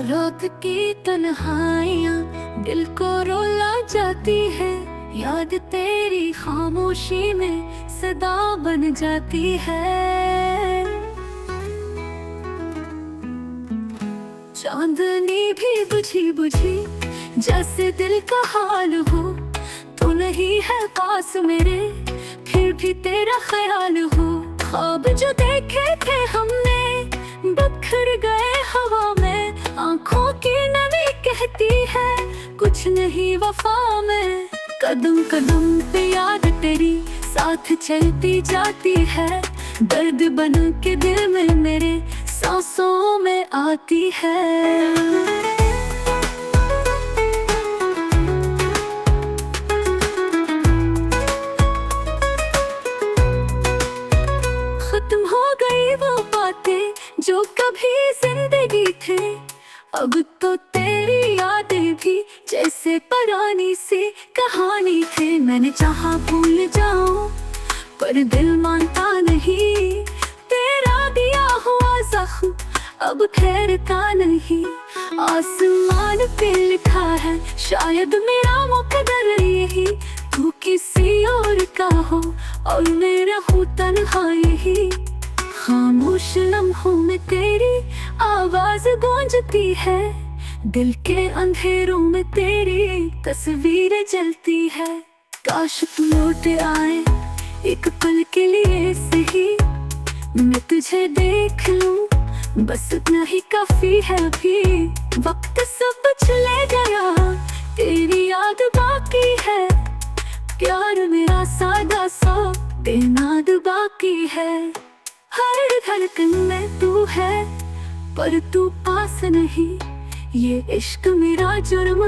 रात की तन्हाइयाँ दिल को रुला जाती है, याद तेरी खामोशी में सदा बन जाती है। चांदनी भी बुझी बुझी जैसे दिल का हाल हो, तू नहीं है पास मेरे फिर भी तेरा ख्याल हो। ख्वाब जो देखे थे हमने बिखर गए हवा में, आंखों की नमी कहती है कुछ नहीं वफा में। कदम कदम पे याद तेरी साथ चलती जाती है, दर्द बन के दिल में मेरे सांसों में आती है। खत्म हो गई वो बातें जो कभी जिंदगी थे, अब तो तेरी यादें भी जैसे पुरानी सी कहानी थे। मैंने चाहा भूल जाऊं पर दिल मानता नहीं, तेरा दिया हुआ जख्म अब ठहरता नहीं। आसमान पे लिखा है शायद मेरा मुकद्दर यही, तू किसी और का हो और मेरा हूँ तन्हा यही। खामोश लम्हों में तेरी आवाज गूंजती है, दिल के अंधेरों में तेरी तस्वीर जलती है। काश तू लौट आए एक पल के लिए सही, मैं तुझे देख लूं बस इतना ही काफी है अभी। वक्त सब चले गया तेरी याद बाकी है, प्यार मेरा सादा सा बेनाद बाकी है। हर धड़कन में तू है पर तू पास नहीं, ये इश्क मेरा जुर्म